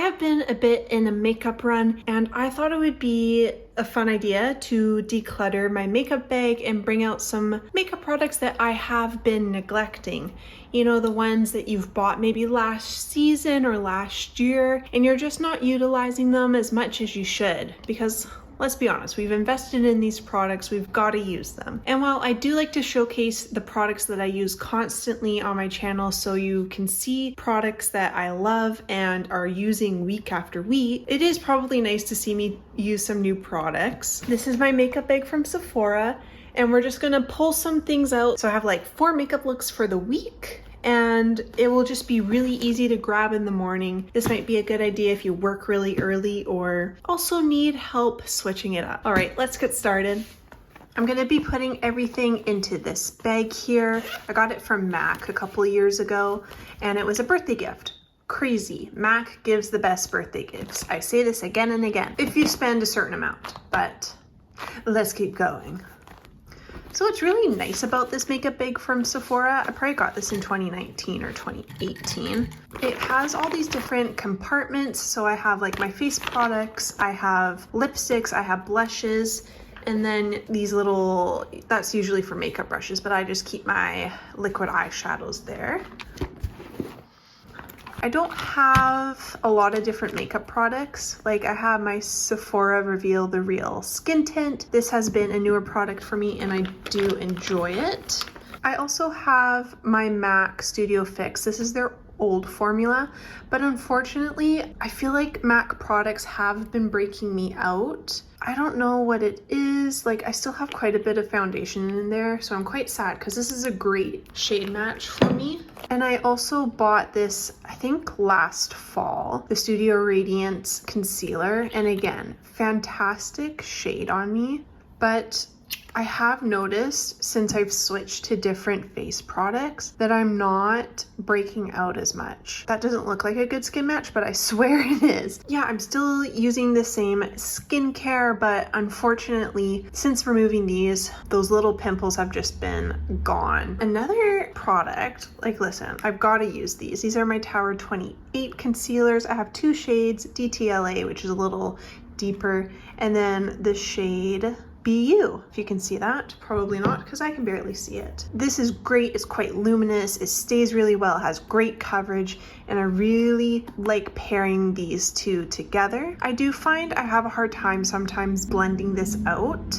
have been a bit in a makeup run, and I thought it would be a fun idea to declutter my makeup bag and bring out some makeup products that I have been neglecting. You know, the ones that you've bought maybe last season or last year, and you're just not utilizing them as much as you should, because let's be honest, we've invested in these products, we've got to use them. And while I do like to showcase the products that I use constantly on my channel so you can see products that I love and are using week after week, it is probably nice to see me use some new products. This is my makeup bag from Sephora, and we're just gonna pull some things out. So I have like 4 makeup looks for the week, and it will just be really easy to grab in the morning. This might be a good idea if you work really early or also need help switching it up. All right, let's get started. I'm gonna be putting everything into this bag here. I got it from MAC a couple of years ago, and it was a birthday gift. Crazy. MAC gives the best birthday gifts. I say this again and again, if you spend a certain amount, but let's keep going. So what's really nice about this makeup bag from Sephora, I probably got this in 2019 or 2018. It has all these different compartments. So I have like my face products, I have lipsticks, I have blushes, and then these little, that's usually for makeup brushes, but I just keep my liquid eyeshadows there. I don't have a lot of different makeup products. Like I have my Sephora Reveal the Real Skin Tint. This has been a newer product for me and I do enjoy it. I also have my MAC Studio Fix. This is their old formula, but unfortunately, I feel like MAC products have been breaking me out. I don't know what it is. Like I still have quite a bit of foundation in there, so I'm quite sad because this is a great shade match for me. And I also bought this, I think last fall, the Studio Radiance Concealer. And again, fantastic shade on me, but I have noticed since I've switched to different face products that I'm not breaking out as much. That doesn't look like a good skin match, but I swear it is. Yeah, I'm still using the same skincare, but unfortunately, since removing these, those little pimples have just been gone. Another product, like listen, I've got to use these. These are my Tower 28 concealers. I have 2 shades, DTLA, which is a little deeper, and then the shade BU, if you can see that. Probably not, because I can barely see it. This is great, it's quite luminous, it stays really well, it has great coverage, and I really like pairing these two together. I do find I have a hard time sometimes blending this out.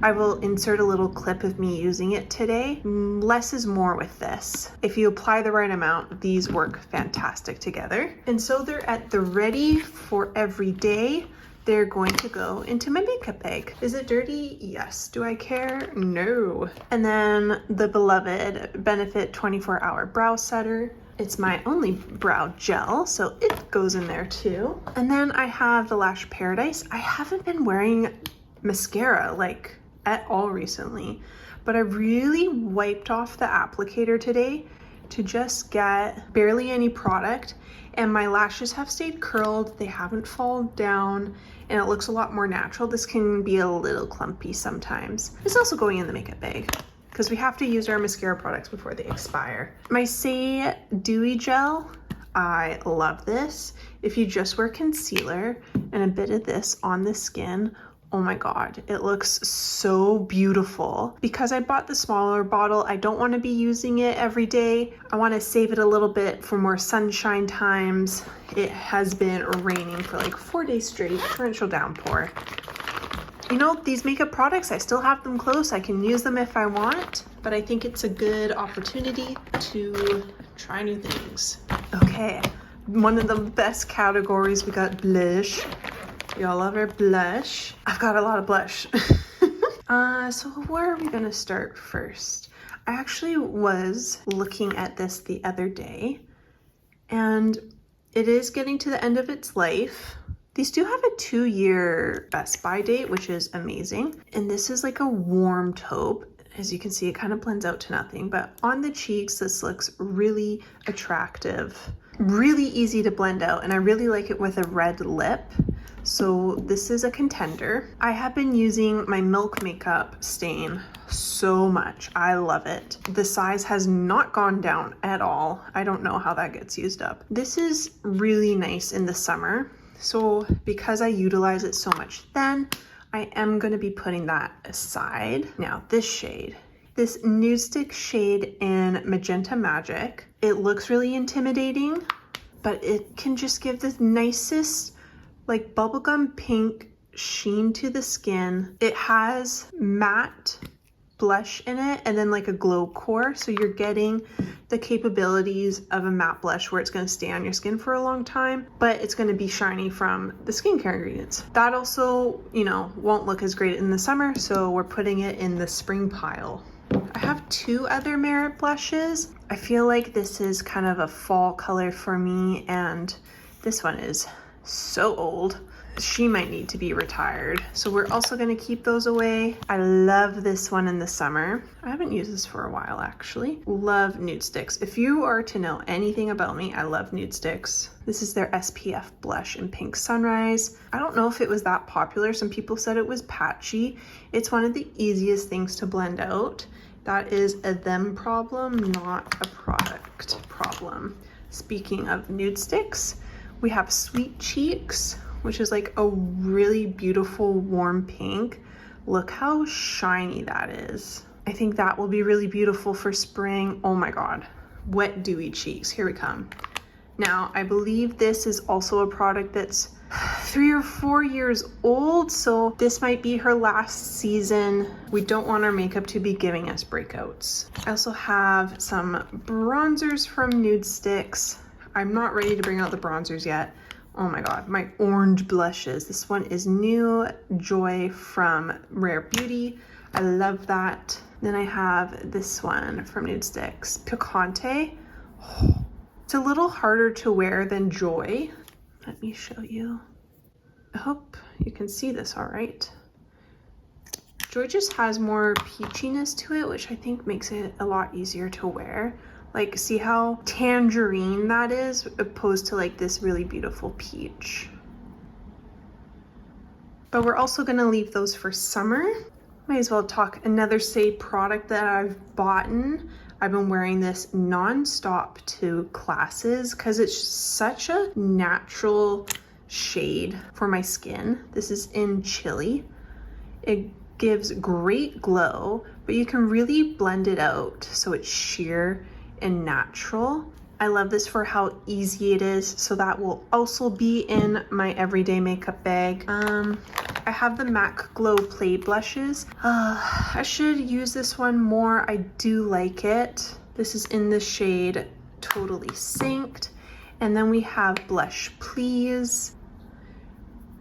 I will insert a little clip of me using it today. Less is more with this. If you apply the right amount, these work fantastic together. And so they're at the ready for every day. They're going to go into my makeup bag. Is it dirty? Yes. Do I care? No. And then the beloved Benefit 24-Hour Brow Setter. It's my only brow gel, so it goes in there too. And then I have the Lash Paradise. I haven't been wearing mascara like at all recently, but I really wiped off the applicator today to just get barely any product, and my lashes have stayed curled, they haven't fallen down, and it looks a lot more natural. This can be a little clumpy sometimes. It's also going in the makeup bag because we have to use our mascara products before they expire. My Say Dewy Gel, I love this. If you just wear concealer and a bit of this on the skin, oh my God, it looks so beautiful. Because I bought the smaller bottle, I don't want to be using it every day. I want to save it a little bit for more sunshine times. It has been raining for like 4 days straight, torrential downpour. You know, these makeup products, I still have them close. I can use them if I want, but I think it's a good opportunity to try new things. Okay, one of the best categories, we got blush. Y'all love our blush. I've got a lot of blush. So where are we gonna start first? I actually was looking at this the other day, and it is getting to the end of its life. These do have a 2-year Best Buy date, which is amazing. And this is like a warm taupe. As you can see, it kind of blends out to nothing, but on the cheeks, this looks really attractive. Really easy to blend out, and I really like it with a red lip. So this is a contender. I have been using my Milk Makeup stain so much. I love it. The size has not gone down at all. I don't know how that gets used up. This is really nice in the summer. So because I utilize it so much then, I am going to be putting that aside. Now this shade. This Nude Stick shade in Magenta Magic. It looks really intimidating, but it can just give the nicest like bubblegum pink sheen to the skin. It has matte blush in it and then like a glow core, so you're getting the capabilities of a matte blush where it's going to stay on your skin for a long time, but it's going to be shiny from the skincare ingredients. That also, you know, won't look as great in the summer, so we're putting it in the spring pile. I have two other Merit blushes. I feel like this is kind of a fall color for me, and this one is so old. She might need to be retired. So we're also going to keep those away. I love this one in the summer. I haven't used this for a while actually. Love nude sticks. If you are to know anything about me, I love nude sticks. This is their SPF blush in Pink Sunrise. I don't know if it was that popular. Some people said it was patchy. It's one of the easiest things to blend out. That is a them problem, not a product problem. Speaking of nude sticks, we have Sweet Cheeks, which is like a really beautiful warm pink. Look how shiny that is. I think that will be really beautiful for spring. Oh my God, wet dewy cheeks, here we come. Now, I believe this is also a product that's 3 or 4 years old, so this might be her last season. We don't want our makeup to be giving us breakouts. I also have some bronzers from Nude Sticks. I'm not ready to bring out the bronzers yet. Oh my God, my orange blushes. This one is New Joy from Rare Beauty. I love that. Then I have this one from Nude Sticks, Picante. Oh, it's a little harder to wear than Joy. Let me show you. I hope you can see this all right. Joy just has more peachiness to it, which I think makes it a lot easier to wear. Like, see how tangerine that is opposed to like this really beautiful peach. But we're also gonna leave those for summer. Might as well talk another product that I've bought. I've been wearing this non-stop to classes because it's such a natural shade for my skin. This is in Chili. It gives great glow, but you can really blend it out so it's sheer and natural. I love this for how easy it is, so that will also be in my everyday makeup bag. I have the MAC Glow Play blushes. I should use this one more. I do like it. This is in the shade Totally Synced. And then we have Blush Please.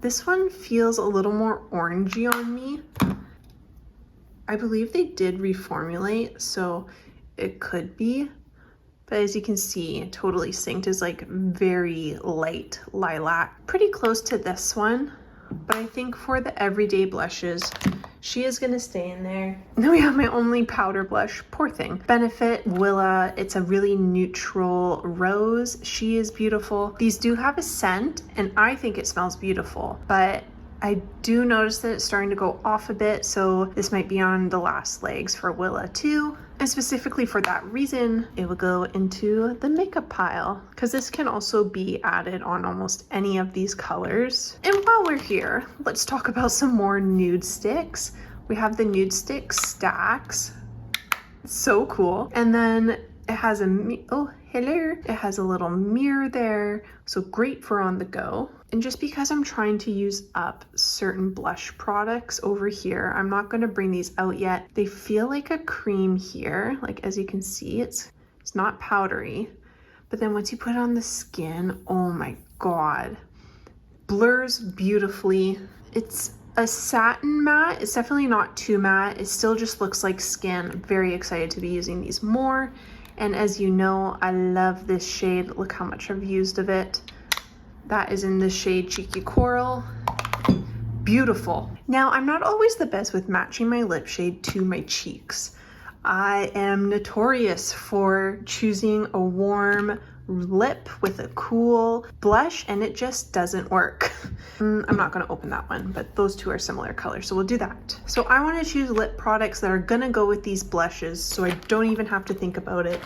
This one feels a little more orangey on me. I believe they did reformulate, so it could be. But as you can see, Totally Synced is like very light lilac, pretty close to this one. But I think for the everyday blushes, she is gonna stay in there. And then we have my only powder blush, poor thing. Benefit Willa, it's a really neutral rose. She is beautiful. These do have a scent and I think it smells beautiful, but I do notice that it's starting to go off a bit, so this might be on the last legs for Willa too. And specifically for that reason, it will go into the makeup pile because this can also be added on almost any of these colors. And while we're here, let's talk about some more nude sticks. We have the Nude Stick Stacks. So cool. And then it has it has a little mirror there, so great for on the go. And just because I'm trying to use up certain blush products over here, I'm not going to bring these out yet. They feel like a cream here, like as you can see, it's not powdery, but then once you put it on the skin, oh my God, blurs beautifully. It's a satin matte. It's definitely not too matte. It still just looks like skin. I'm very excited to be using these more. And as you know, I love this shade. Look how much I've used of it. That is in the shade Cheeky Coral. Beautiful. Now, I'm not always the best with matching my lip shade to my cheeks. I am notorious for choosing a warm lip with a cool blush and it just doesn't work. I'm not gonna open that one, but those two are similar colors, so we'll do that. So I wanna choose lip products that are gonna go with these blushes so I don't even have to think about it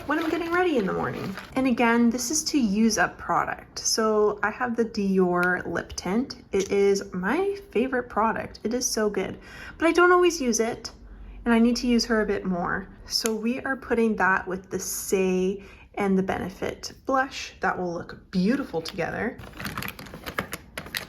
when I'm getting ready in the morning. And again, this is to use up product. So I have the Dior lip tint. It is my favorite product. It is so good, but I don't always use it and I need to use her a bit more. So we are putting that with the Say and the Benefit blush. That will look beautiful together.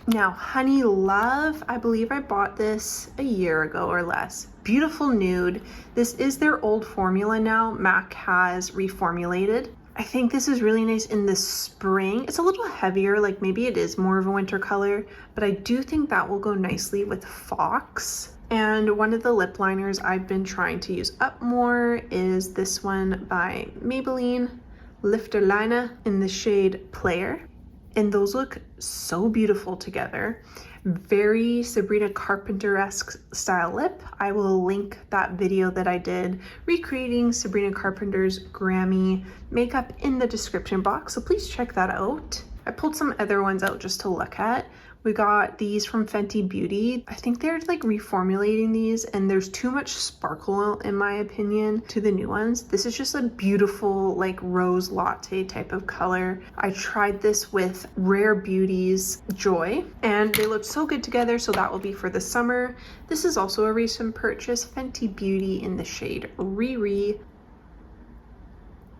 Now, Honey Love, I believe I bought this a year ago or less. Beautiful nude. This is their old formula now. MAC has reformulated. I think this is really nice in the spring. It's a little heavier, like maybe it is more of a winter color, but I do think that will go nicely with Fox. And one of the lip liners I've been trying to use up more is this one by Maybelline, Lifter Liner in the shade Player. And those look so beautiful together. Very Sabrina Carpenter-esque style lip. I will link that video that I did recreating Sabrina Carpenter's Grammy makeup in the description box, so please check that out. I pulled some other ones out just to look at. We got these from Fenty Beauty. I think they're like reformulating these and there's too much sparkle in my opinion to the new ones. This is just a beautiful like rose latte type of color. I tried this with Rare Beauty's Joy and they look so good together, so that will be for the summer. This is also a recent purchase, Fenty Beauty in the shade Riri.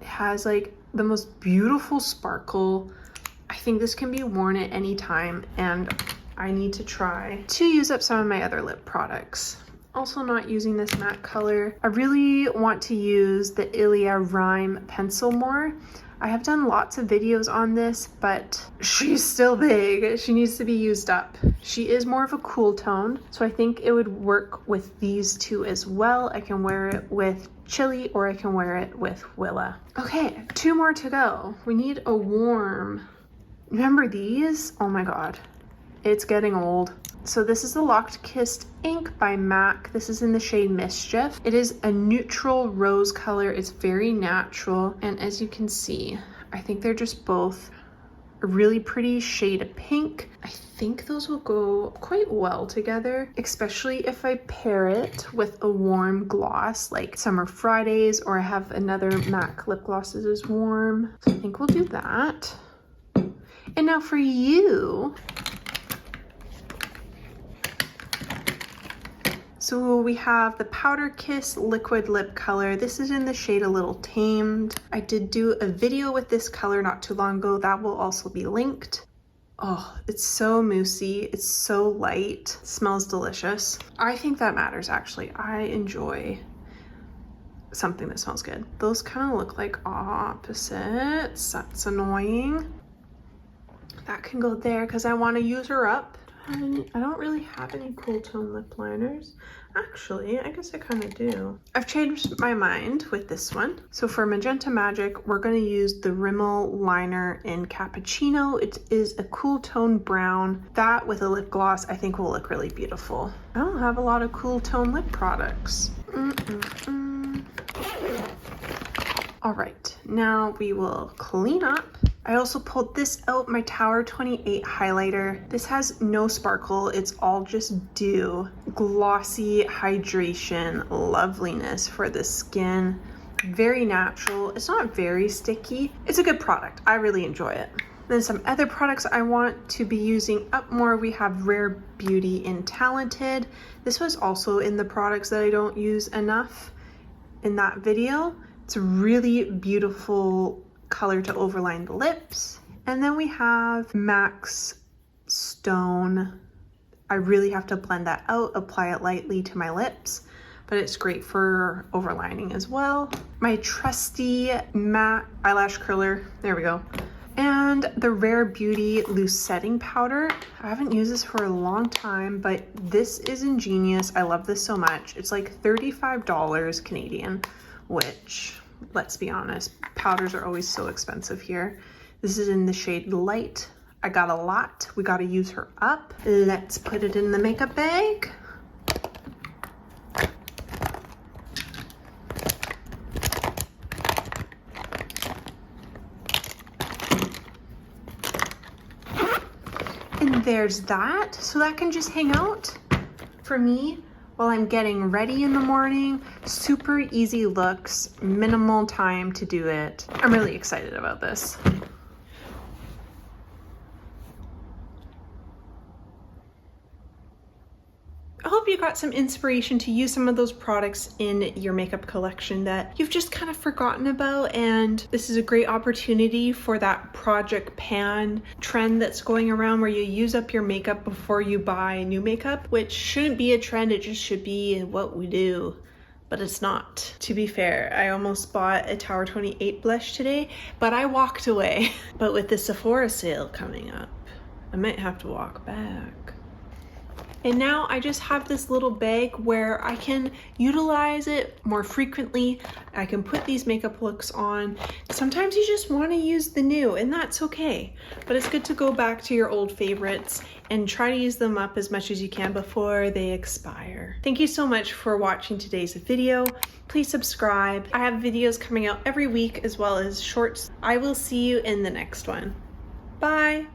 It has like the most beautiful sparkle. I think this can be worn at any time and I need to try to use up some of my other lip products. Also not using this matte color. I really want to use the Ilia Rhyme pencil more. I have done lots of videos on this, but she's still big. She needs to be used up. She is more of a cool tone, so I think it would work with these two as well. I can wear it with Chili or I can wear it with Willa. Okay, 2 more to go. We need a warm. Remember these? Oh my god, it's getting old. So this is the Locked Kissed ink by MAC. This is in the shade Mischief. It is a neutral rose color. It's very natural, and as you can see, I think they're just both a really pretty shade of pink. I think those will go quite well together, especially if I pair it with a warm gloss like Summer Fridays, or I have another MAC lip gloss that is warm. So I think we'll do that. And now for you. So we have the Powder Kiss liquid lip color. This is in the shade A Little Tamed. I did do a video with this color not too long ago. That will also be linked. Oh, it's so moussey. It's so light. It smells delicious. I think that matters actually. I enjoy something that smells good. Those kind of look like opposites. That's annoying. That can go there because I want to use her up. I don't really have any cool tone lip liners. Actually, I guess I kind of do. I've changed my mind with this one. So for Magenta Magic, we're going to use the Rimmel liner in Cappuccino. It is a cool tone brown. That with a lip gloss I think will look really beautiful. I don't have a lot of cool tone lip products. All right, now we will clean up. I also pulled this out, my Tower 28 highlighter. This has no sparkle, it's all just dew. Glossy hydration loveliness for the skin. Very natural, it's not very sticky. It's a good product, I really enjoy it. Then some other products I want to be using up more. We have Rare Beauty in Talented. This was also in the products that I don't use enough in that video. It's a really beautiful color to overline the lips. And then we have MAC's Stone. I really have to blend that out, apply it lightly to my lips, but it's great for overlining as well. My trusty matte eyelash curler, there we go. And the Rare Beauty loose setting powder. I haven't used this for a long time, but this is ingenious. I love this so much. It's like $35 Canadian, which, let's be honest, powders are always so expensive here. This is in the shade Light. I got a lot. We got to use her up. Let's put it in the makeup bag. And there's that. So that can just hang out for me while I'm getting ready in the morning. Super easy looks, minimal time to do it. I'm really excited about this. I hope you got some inspiration to use some of those products in your makeup collection that you've just kind of forgotten about, and this is a great opportunity for that project pan trend that's going around where you use up your makeup before you buy new makeup, which shouldn't be a trend, it just should be what we do. But it's not. To be fair, I almost bought a Tower 28 blush today, but I walked away. But with the Sephora sale coming up, I might have to walk back. And now I just have this little bag where I can utilize it more frequently. I can put these makeup looks on. Sometimes you just want to use the new, and that's okay. But it's good to go back to your old favorites and try to use them up as much as you can before they expire. Thank you so much for watching today's video. Please subscribe. I have videos coming out every week as well as shorts. I will see you in the next one. Bye.